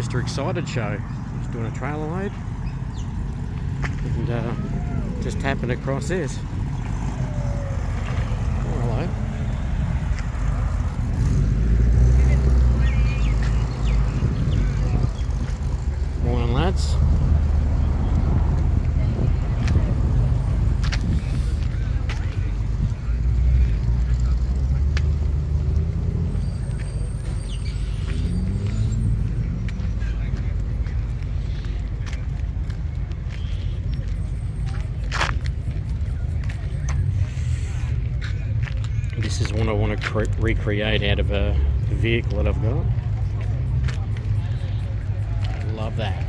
Mr. Excited show. Just doing a trailer load and just tapping across this. Oh, hello. Morning, lads. This is one I want to recreate out of a vehicle that I've got. Love that.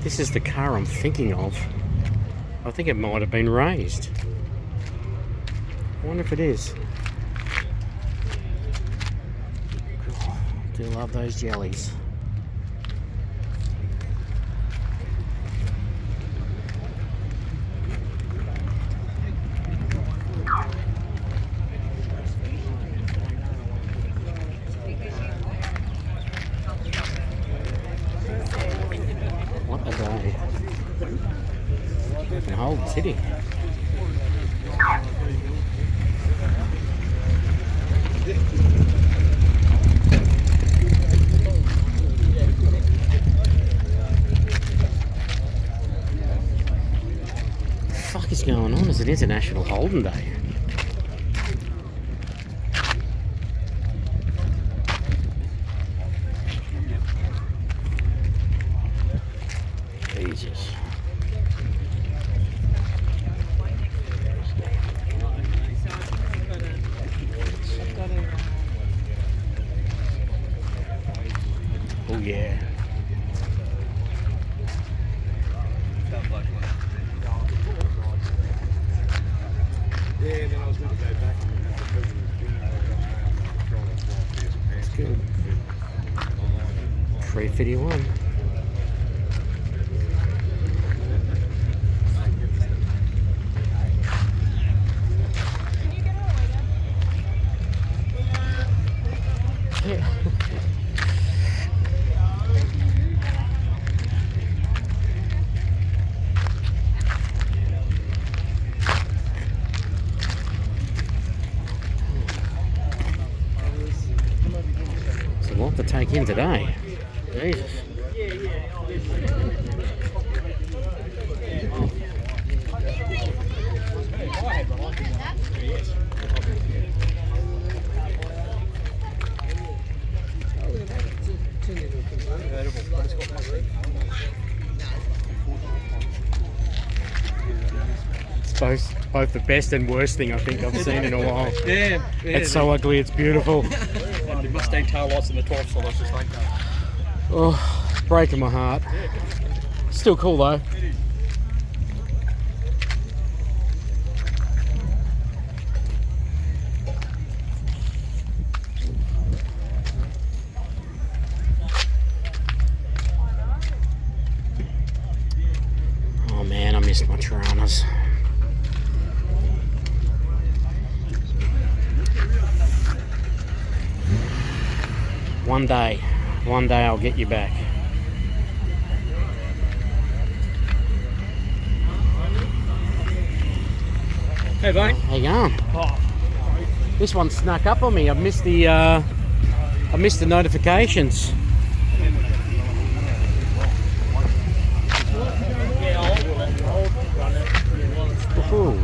This is the car I'm thinking of. I think it might have been raised. I wonder if it is. Oh, I do love those jellies. What a day. I can hold the city. What the fuck is going on? It's an International Holden Day. Jesus. Oh yeah. Yeah, then I was going to go back That's good. 351. Yeah. It's a lot to take in today. Jesus. It's both the best and worst thing I think I've seen in a while. Yeah, It's so ugly, it's beautiful. And the Mustang tail lights in the 12 solos just like that. Oh, it's breaking my heart. Still cool though. Oh man, I missed my Tiranas. One day I'll get you back. Hey, mate. How you going? This one snuck up on me. I missed the notifications. Ooh.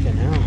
Fucking hell.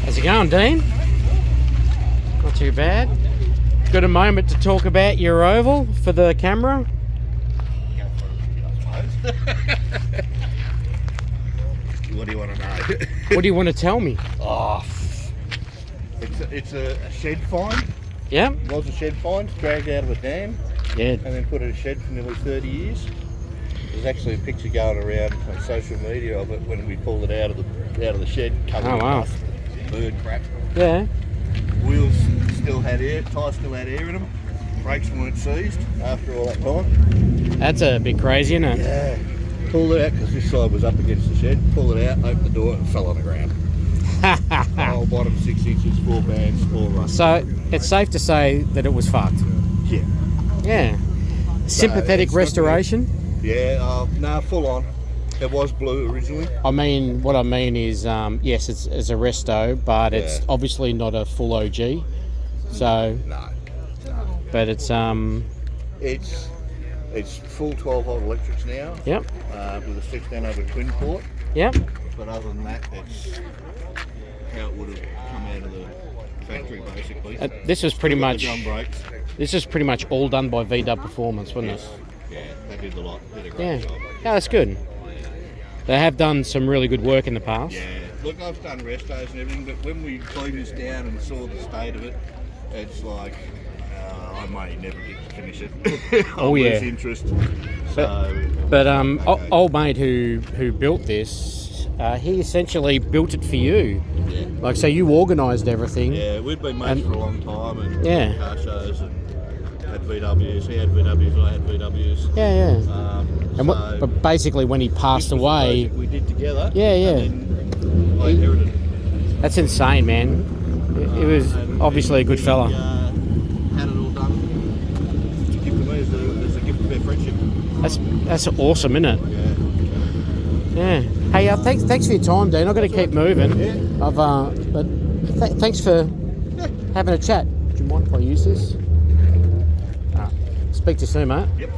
How's it going, Dean? Not too bad. Got a moment to talk about your oval for the camera? What do you want to know? What do you want to tell me? Oh, it's a shed find. Yeah? It was a shed find, dragged out of a dam Yeah. and then put in a shed for nearly 30 years. There's actually a picture going around on social media of it when we pulled it out of the shed, covered Oh, in wow. dust, bird crap. Yeah. Wheels still had air, tyres still had air in them. Brakes weren't seized after all that time. That's a bit crazy, isn't it? Yeah. Pulled it out because this side was up against the shed. Pulled it out, opened the door, and fell on the ground. Whole bottom 6 inches, 4 bands, all rust. So it's safe to say that it was fucked. Yeah. Yeah. Sympathetic it's not restoration. Yeah, no, full on. It was blue originally. I mean, what I mean is, yes, it's a resto, but it's Yeah. obviously not a full OG. So, No. but it's It's full 12-volt electrics now, yep, with a 16 over twin port. yep. But other than that, it's how it would have come out of the factory basically. This was pretty Got the much drum brakes. this is pretty much all done by VW Performance, wasn't it? Yeah, they did a lot. Did a great Yeah. job. Yeah, that's good. They have done some really good work in the past. Yeah, look, I've done restos and everything, but when we cleaned this down and saw the state of it, it's like I may never get to finish it. Oh, I yeah. lose interest. So, But okay. old mate who built this, he essentially built it for you. Yeah. Like, so you organised everything. Yeah, we'd been mates And- for a long time and Yeah. car shows and had VWs. He had VWs, I had VWs. Yeah, yeah. And So but basically, when he passed this was the away, project we did together. Yeah, yeah. And then I inherited it. that's insane, man. It was And obviously a good he, fella. had it all done to give to me as a gift of our friendship. That's awesome, isn't it? Yeah. Yeah. Hey, thanks for your time, Dean. I've got to keep moving. Yeah. But thanks for having a chat. Do you mind if I use this? Speak to you soon, mate. Yep.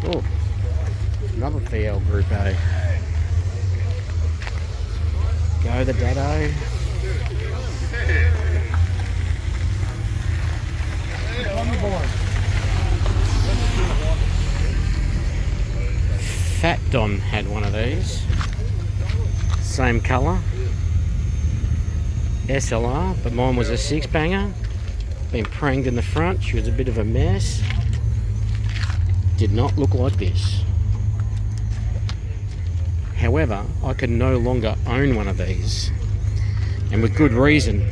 Oh, another VL Group A. Go the Dado. Fat Don had one of these. Same colour. SLR, but mine was a 6-banger. Been pranged in the front. She was a bit of a mess. Did not look like this. However, I can no longer own one of these, and with good reason,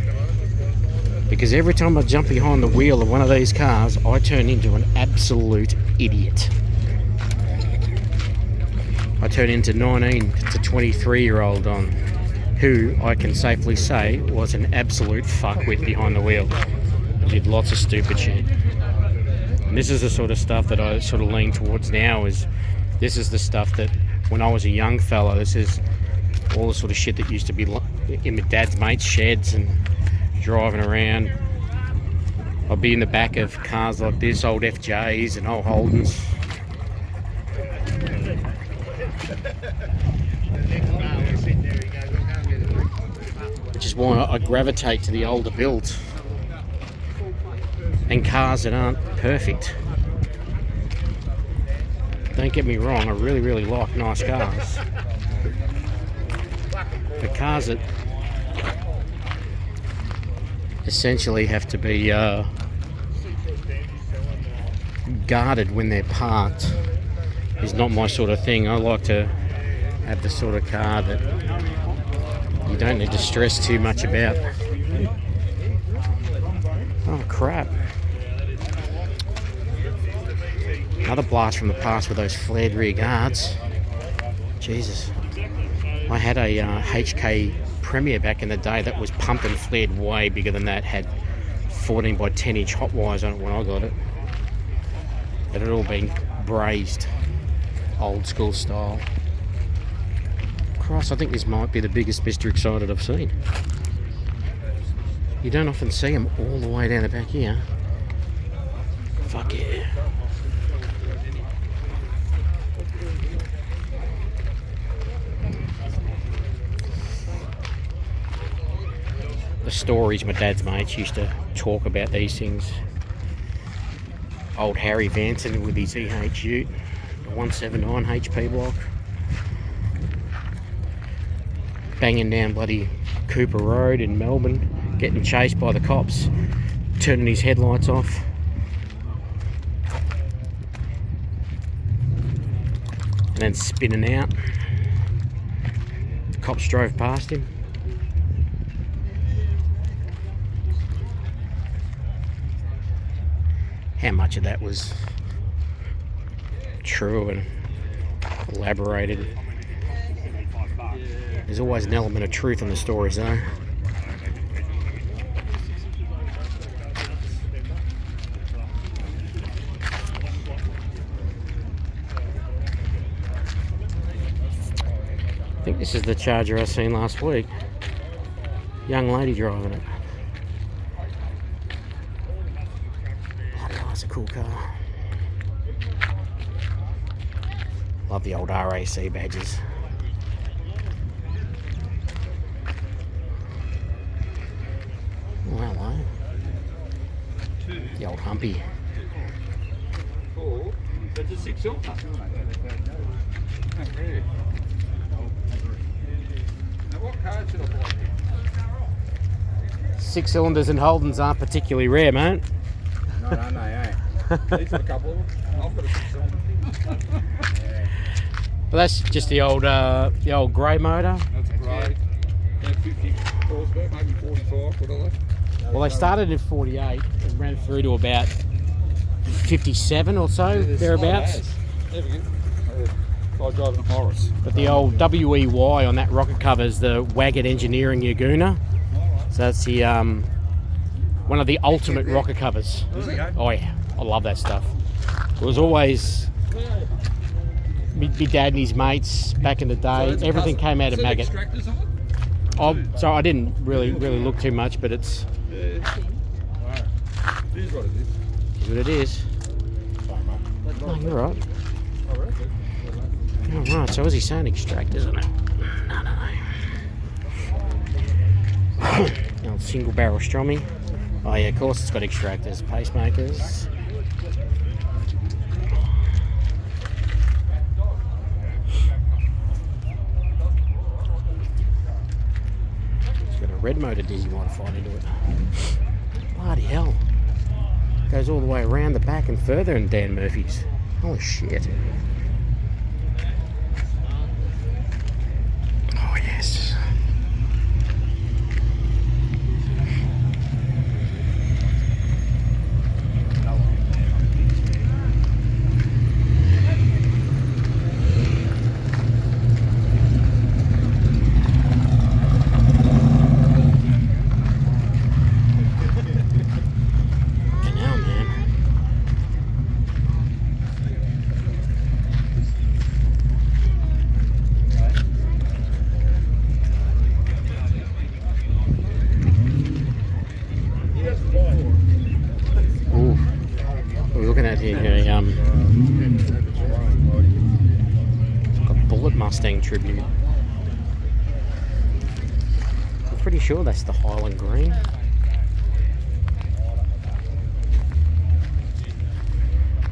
because every time I jump behind the wheel of one of these cars, I turn into an absolute idiot. I turn into 19 to 23-year-old Don, who I can safely say was an absolute fuckwit behind the wheel. Did lots of stupid shit. And this is the sort of stuff that I sort of lean towards now. This is the stuff that when I was a young fella, this is all the sort of shit that used to be in my dad's mates' sheds and driving around. I'd be in the back of cars like this, old FJs and old Holdens. Which is why I gravitate to the older builds and cars that aren't perfect. Don't get me wrong, I really, really like nice cars. The cars that essentially have to be guarded when they're parked is not my sort of thing. I like to have the sort of car that you don't need to stress too much about. Oh crap. Another blast from the past with those flared rear guards. Jesus. I had a HK Premier back in the day that was pumped and flared way bigger than that. Had 14 by 10 inch hot wires on it when I got it. It had all been brazed. Old school style. Christ, I think this might be the biggest Mr. Excited I've seen. You don't often see them all the way down the back here. Fuck yeah. The stories my dad's mates used to talk about these things. Old Harry Vanson with his EH Ute, the 179 HP block. Banging down bloody Cooper Road in Melbourne, getting chased by the cops, turning his headlights off. And then spinning out. The cops drove past him. How much of that was true and elaborated? There's always an element of truth in the stories, though. I think this is the Charger I seen last week. Young lady driving it. That's a cool car. Love the old RAC badges. Oh, hello. The old Humpy. Oh, that's a 6-cylinder. Now what car should I buy? 6 cylinders and Holdens aren't particularly rare, mate. No, eh? These are a couple of them. I've got a 6-cylinder. Well, that's just the old grey motor. That's great. Yeah, 50 horsepower, maybe 45, whatever. Well, they started at 48 and ran through to about 57 or so, thereabouts. There we go. I driving a Morris. But the old WEY on that rocket cover is the Waggett Engineering Yaguna. So that's the one of the ultimate rocket covers. Oh yeah, I love that stuff. It was always me dad and his mates back in the day. Everything came out of Maggot. Oh, so I didn't really look too much, but it's It is what it is. what it is. Oh, you're right. Oh, right, so was he saying extract, isn't it? No. The old single barrel Stromy. Oh yeah, of course it's got extractors, pacemakers. It's got a red motor Dizzy modified into it. Bloody hell. Goes all the way around the back and further in Dan Murphy's. Holy shit. Oh yes. Mustang tribute. I'm pretty sure that's the Highland Green.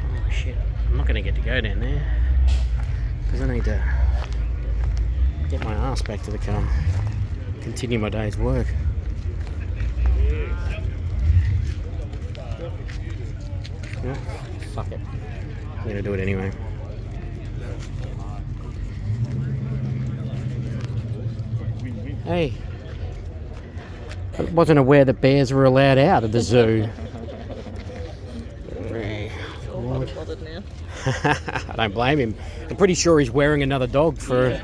Oh shit, I'm not going to get to go down there. because I need to get my ass back to the car, continue my day's work. Yeah, fuck it. I'm gonna do it anyway. Hey, I wasn't aware that bears were allowed out of the zoo. Bothered now. I don't blame him. I'm pretty sure he's wearing another dog for.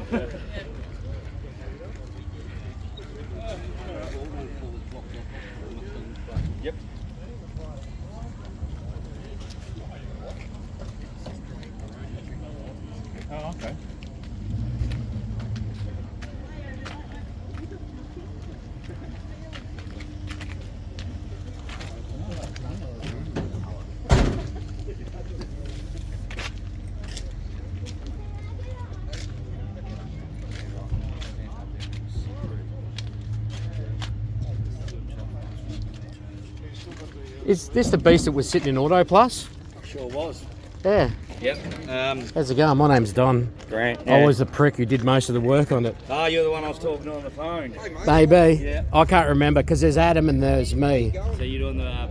Yep. Oh, okay. Is this the beast that was sitting in Auto Plus? Sure was. Yeah. Yep. How's it going? My name's Don. Grant. I was the prick who did most of the work on it. Oh, you're the one I was talking to on the phone. Maybe. Yeah. I can't remember because there's Adam and there's me. So you're doing the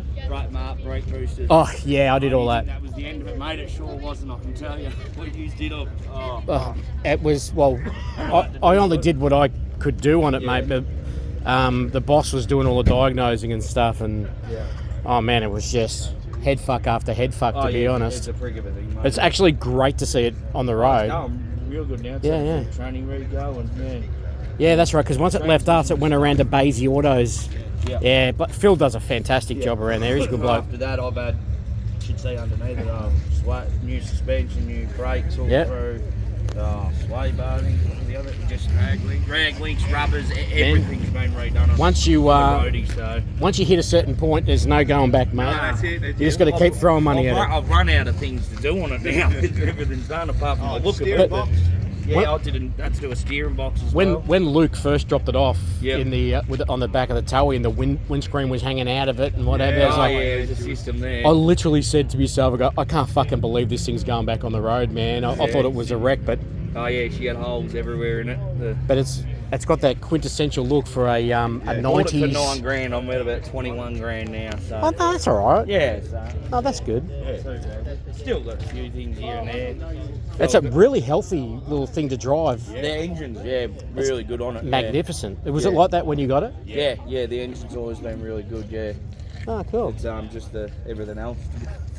brake boosters. Oh, yeah, I did all that. That was the end of it, mate. It sure wasn't, I can tell you. What you did up. Oh. Oh, it was, well, I only did what I could do on it, mate, but the boss was doing all the diagnosing and stuff, and oh man, it was just head fuck after head fuck, to be honest. It's a prig of a thing, mate. It's actually great to see it on the road. Oh, real good now. Yeah. Training ready to go, and yeah. Yeah, that's right, because once it left us, it went around to Basie Autos. Yeah. Yeah, but Phil does a fantastic job around there. He's a good bloke. After that, I've had, should say underneath it, new suspension, new brakes all Yep. through. Sway bars, the other, just drag links, rubbers, everything's been redone on Once you the roadie, so. once you hit a certain point, there's no going back, mate. That's You just got to keep throwing money at it. I've run out of things to do on it now. Everything's done apart from the look of it. But- Yeah, I had to do a steering box as well. When Luke first dropped it off Yep. in the on the back of the towie and the windscreen was hanging out of it and whatever, I was like, there's a system there. I literally said to myself, I can't fucking believe this thing's going back on the road, man. I thought it was a wreck, but Oh yeah, she had holes everywhere in it. it's got that quintessential look for a Bought it for 90s. $9,000. I'm at about 21 grand now. So Oh, no, that's all right. yeah, so Oh, that's good. still got a few things here and there. It's a really healthy little thing to drive. The engine's really good on it. Magnificent. Was it like that when you got it? Yeah, the engine's always been really good. Yeah, Oh, cool. it's just everything else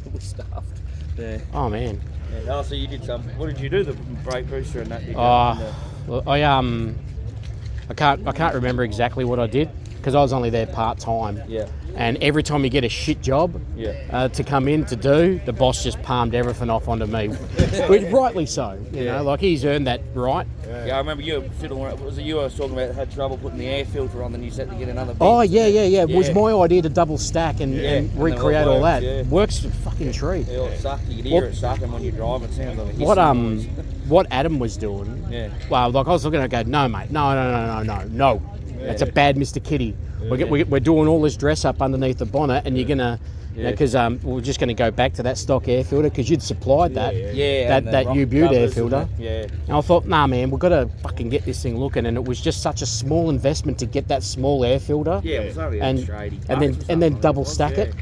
that was stuffed. Yeah. Oh, man. Yeah. Oh, so you did some. What did you do? The brake booster and that? Did you? Well, I can't remember exactly what I did because I was only there part time. Yeah. And every time you get a shit job to come in to do, the boss just palmed everything off onto me, which rightly so. You know, like he's earned that right. Yeah, I remember you were fiddling around. Was it you I was talking about had trouble putting the air filter on, then you had to get another bit? Oh yeah. It was my idea to double stack and and then recreate it all that. works, yeah. Works a fucking treat. Yeah, it sucked. You could hear it sucking when you drive. It sounds like a hissing What noise. what Adam was doing. Yeah. Well, like I was looking at it, go, no, mate, no. That's a bad Mr. Kitty. We're doing all this dress up underneath the bonnet, and you're gonna, because we're just gonna go back to that stock air filter because you'd supplied that, and the that rock U-Butte air covers filter. and that, yeah. And I thought, nah, man, we've got to fucking get this thing looking, and it was just such a small investment to get that small air filter. Yeah, it was only and extra 80 and bucks or then something, double stack it.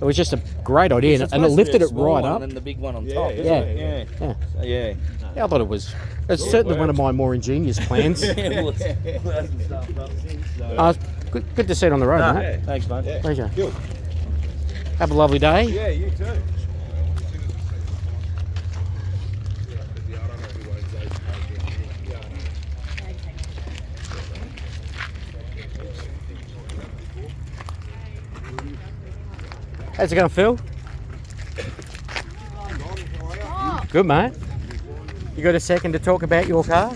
It was just a great idea, and it lifted it right up. And then the big one on top. Yeah. Yeah. Yeah. So, yeah. Yeah, I thought it was. It's certainly one of my more ingenious plans. Well, it hasn't stuffed up since, so. Good to see it on the road, mate. Yeah, thanks, mate. Pleasure. Have a lovely day. Yeah, you too. How's it going, Phil? Good, mate. You got a second to talk about your car?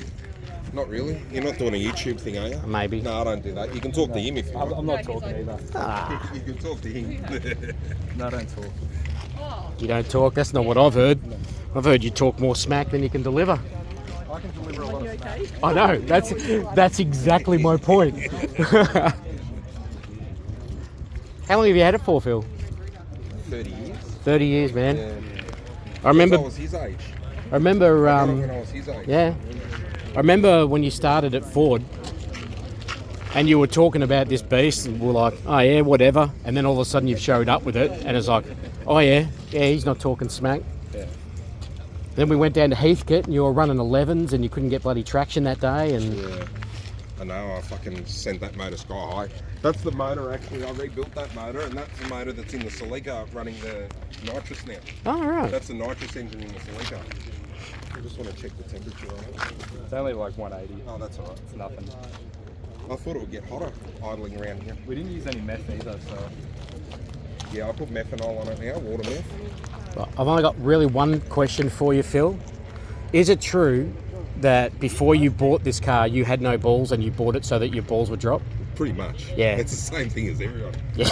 Not really. You're not doing a YouTube thing, are you? Maybe. No, I don't do that. You can talk to him if you want. I'm not talking either. You can talk to him. No, don't talk. You don't talk. That's not what I've heard. I've heard you talk more smack than you can deliver. I can deliver a lot of stuff. I know. That's exactly my point. How long have you had it for, Phil? 30 years. 30 years, man. Yeah. I remember. I was his age. I remember, When I was his age. yeah. I remember when you started at Ford and you were talking about this beast and we're like, oh yeah, whatever. And then all of a sudden you've showed up with it and it's like, oh yeah, he's not talking smack. Yeah. Then we went down to Heathcote and you were running 11s and you couldn't get bloody traction that day. And Yeah. I know, I fucking sent that motor sky high. That's the motor actually, I rebuilt that motor and that's the motor that's in the Celica running the nitrous now. oh, right. That's the nitrous engine in the Celica. I just want to check the temperature on it. It's only like 180. Oh, that's alright. It's nothing. I thought it would get hotter idling around here. We didn't use any meth either, so. Yeah, I put methanol on it now, water meth. Right, I've only got really one question for you, Phil. Is it true that before you bought this car, you had no balls and you bought it so that your balls would drop? Pretty much. Yeah. It's the same thing as everyone. Yeah.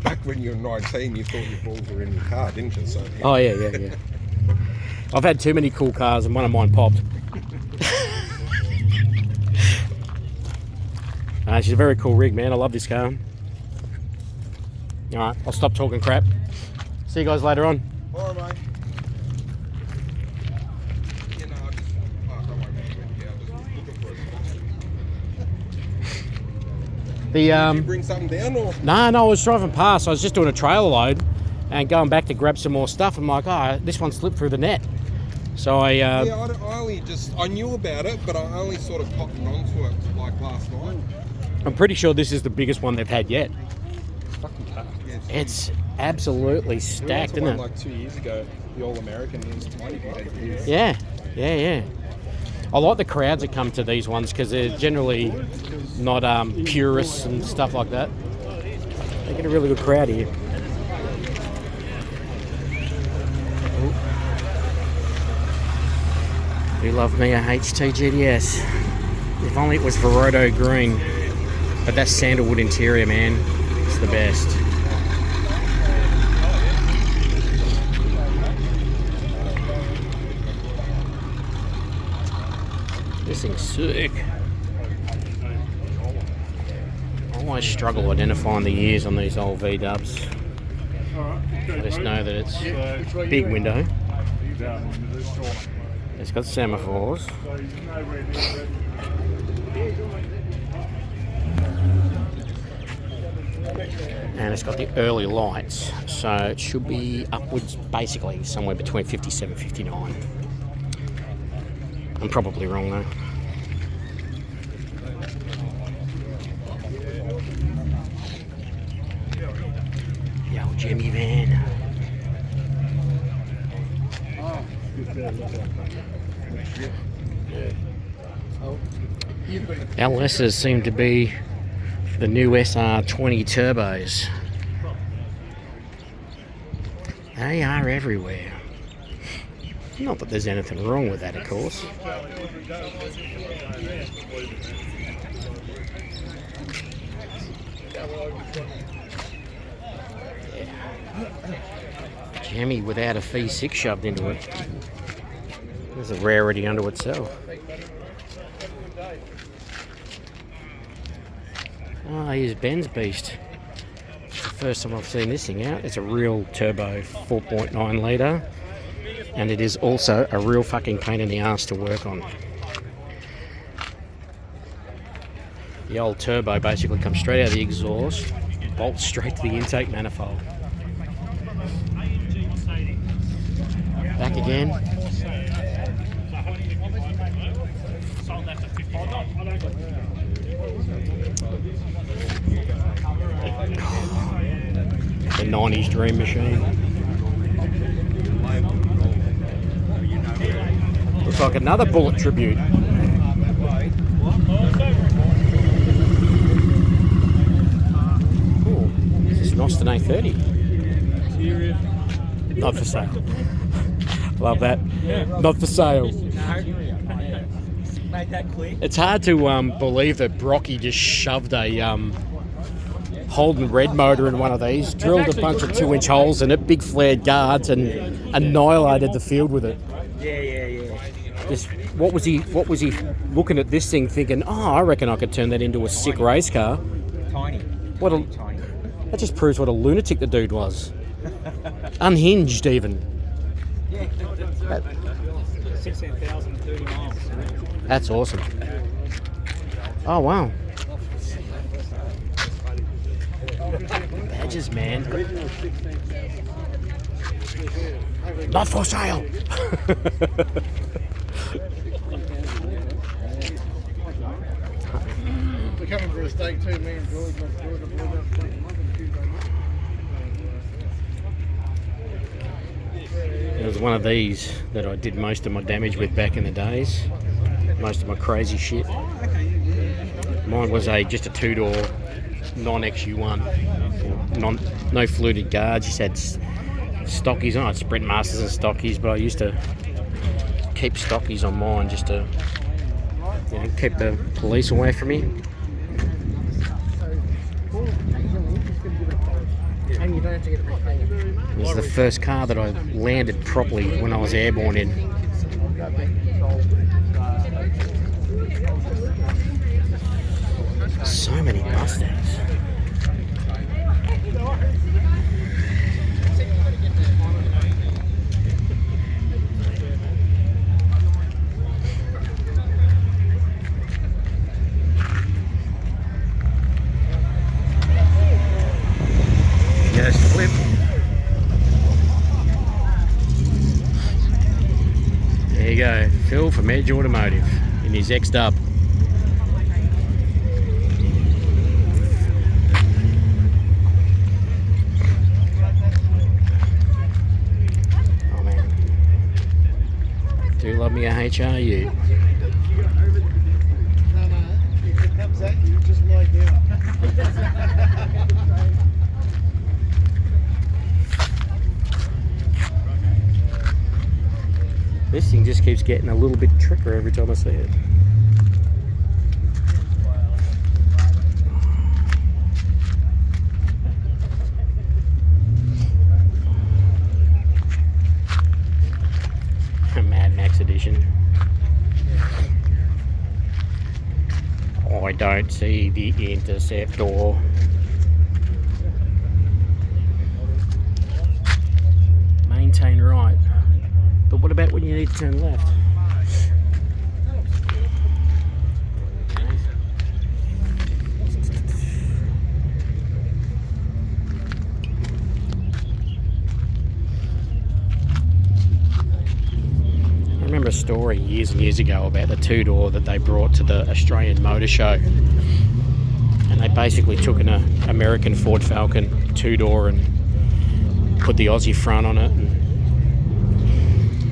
Back when you were 19, you thought your balls were in your car, didn't you? So, yeah. Oh, yeah. I've had too many cool cars and one of mine popped. She's a very cool rig, man. I love this car. All right, I'll stop talking crap. See you guys later on. All right, mate. You know, I just, don't worry about it. Yeah, I'm just looking for a The You bring something down or? No, I was driving past. I was just doing a trailer load and going back to grab some more stuff. I'm like, oh, this one slipped through the net. So I, Yeah, I only just, I knew about it, but I only sort of popped onto it like last night. I'm pretty sure this is the biggest one they've had yet. Fucking car. Yeah, It's absolutely We went stacked, to isn't one it? like 2 years ago, the All American. It was 20 years. Yeah. I like the crowds that come to these ones because they're generally not purists and stuff like that. They get a really good crowd here. You love me a HT GTS. If only it was Verodo green. But that sandalwood interior, man, it's the best. This thing's sick. I always struggle identifying the years on these old V-dubs. I just know that it's big window. It's got semaphores. And it's got the early lights, so it should be upwards basically somewhere between 57 59. I'm probably wrong though. The old Jimmy van. LSs seem to be the new SR20 turbos. They are everywhere. Not that there's anything wrong with that, of course. Jimmy without a V6 shoved into it. There's a rarity unto itself. Oh, here's Ben's Beast. It's the first time I've seen this thing out. It's a real turbo 4.9 litre. And it is also a real fucking pain in the ass to work on. The old turbo basically comes straight out of the exhaust, bolts straight to the intake manifold. Back again. The 90s dream machine. Looks like another Bullet tribute. Cool. This is Nostan A30. Not for sale. Love that. Not for sale. Made that clear. It's hard to believe that Brocky just shoved a Holden red motor in one of these, drilled a bunch of 2-inch holes in it, big flared guards, and annihilated the field with it. Yeah. Just what was he looking at this thing thinking, oh, I reckon I could turn that into a sick race car. Tiny. Tiny. That just proves what a lunatic the dude was. Unhinged even. Yeah. 16,030 miles. That's awesome. Oh wow. Badges, man. Not for sale. We're coming for a steak too, me and George. It was one of these that I did most of my damage with back in the days. Most of my crazy shit. Mine was just a 2-door non-XU1. No fluted guards, just had stockies on it. Sprint Masters and stockies, but I used to keep stockies on mine just to keep the police away from me. And you don't have to get it repainted. It was the first car that I landed properly when I was airborne in. So many Mustangs. Yes, flip. There you go, Phil from Edge Automotive in his X-Dub. Oh man, do love me a HRU. No, if it comes at you, just lie down. This thing just keeps getting a little bit trickier every time I see it. Mad Max edition. I don't see the Interceptor. Maintain right. But what about when you need to turn left? I remember a story years and years ago about the 2-door that they brought to the Australian Motor Show. And they basically took an American Ford Falcon 2-door and put the Aussie front on it and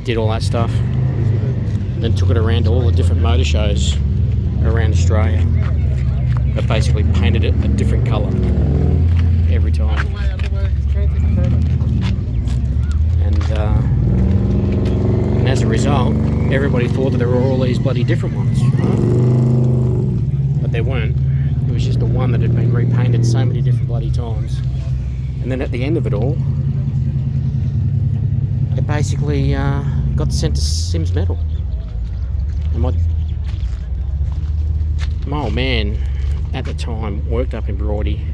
did all that stuff, then took it around to all the different motor shows around Australia, but basically painted it a different colour every time. And as a result, everybody thought that there were all these bloody different ones, right? But there weren't. It was just the one that had been repainted so many different bloody times. And then at the end of it all, it basically got sent to Sims Metal. And my old man at the time worked up in Broady.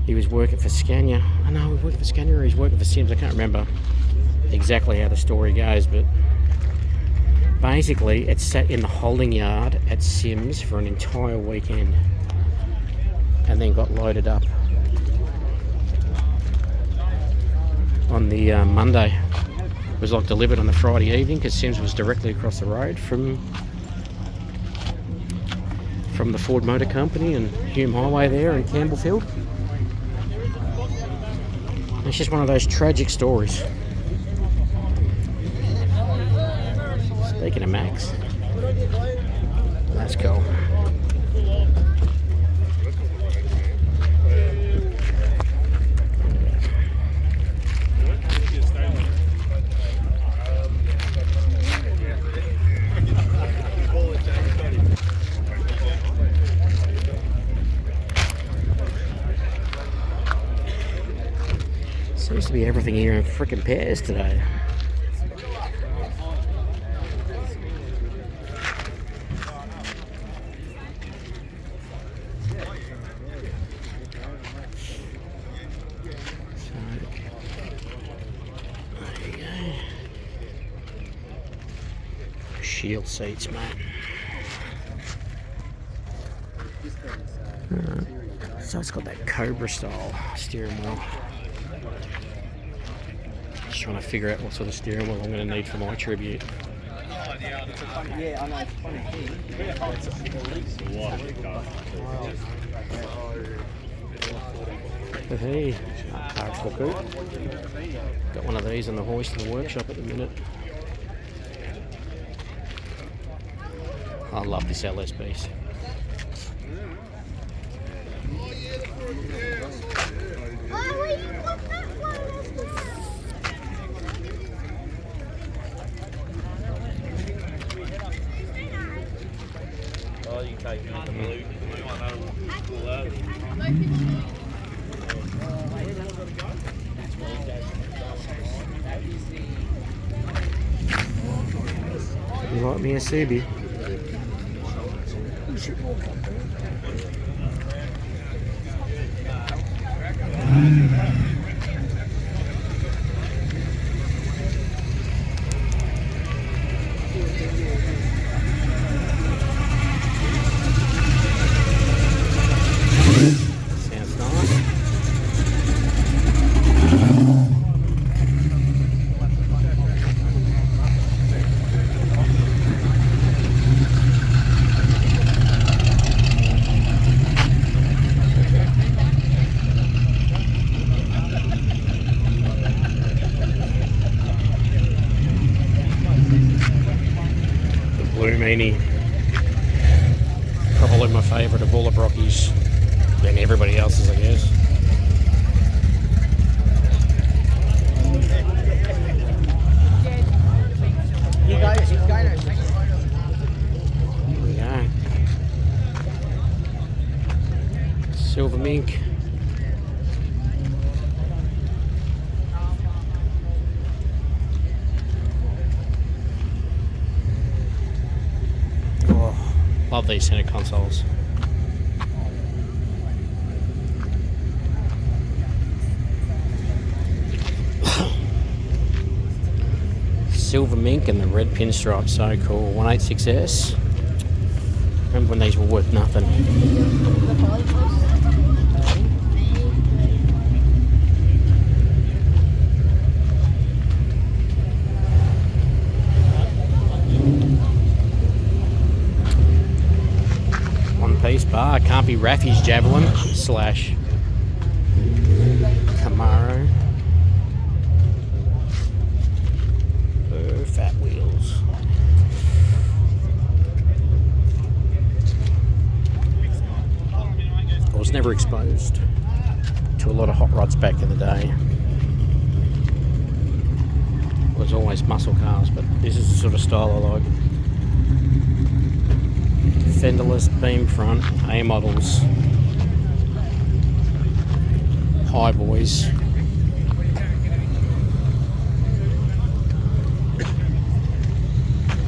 He was working for Scania. I know he was working for Scania or he was working for Sims. I can't remember exactly how the story goes, but basically it sat in the holding yard at Sims for an entire weekend and then got loaded up on the Monday. It was like delivered on the Friday evening because Sims was directly across the road from the Ford Motor Company and Hume Highway there in Campbellfield. It's just one of those tragic stories. Speaking of Max, let's go. Seems to be everything here in frickin' pairs today. Shield seats, mate. So it's got that Cobra style steering wheel. Just trying to figure out what sort of steering wheel I'm going to need for my tribute. Yeah, I know. It's funny. Hey, parked for good. Got one of these in the hoist in the workshop at the minute. I love this LS piece. Oh, you take me on the blue. You like me a CB? Sounds nice. The Blue Meanie. Probably my favourite of all the Brockies. Than everybody else's, I guess. You guys, Here we go. Silver mink. Oh, love these center consoles. Silver mink and the red pinstripe, so cool. 186S. Remember when these were worth nothing? One piece bar, can't be Raffy's Javelin slash Camaro. Fat wheels. I was never exposed to a lot of hot rods back in the day. It was always muscle cars, but this is the sort of style I like. Fenderless beam front, A models, high boys.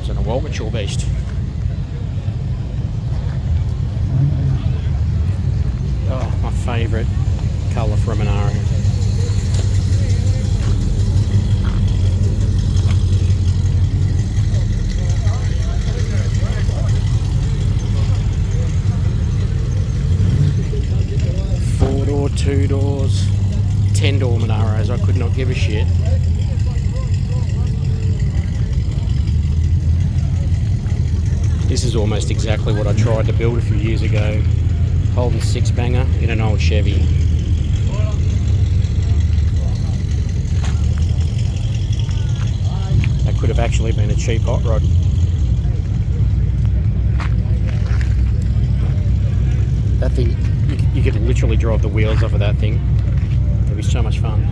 It's a well mature beast. Oh, my favourite colour for a Monaro. Four-door, two doors, 10-door Monaros. I could not give a shit. This is almost exactly what I tried to build a few years ago. Holden 6-banger in an old Chevy. That could have actually been a cheap hot rod. That thing, you could literally drive the wheels off of that thing. It'd be so much fun.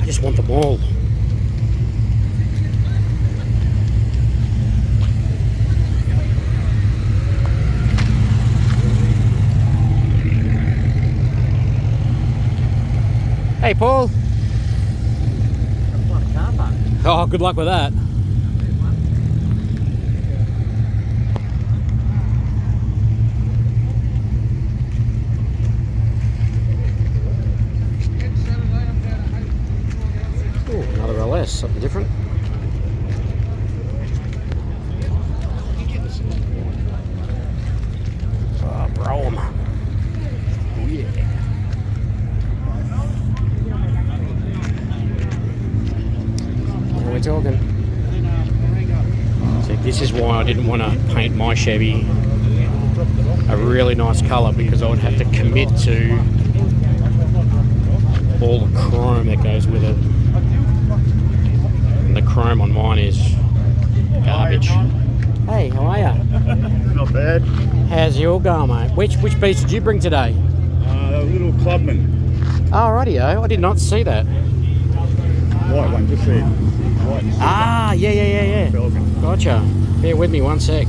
I just want them all. Hey, Paul. Oh, good luck with that. we're talking. So this is why I didn't want to paint my Chevy a really nice colour, because I would have to commit to all the chrome that goes with it. And the chrome on mine is garbage. Hey, how are ya? Not bad. How's your going, mate? Which beast did you bring today? A little clubman. Oh, rightio. I did not see that. White one, just there. White and silver. Ah, yeah. Belgian. Gotcha. Bear with me one sec.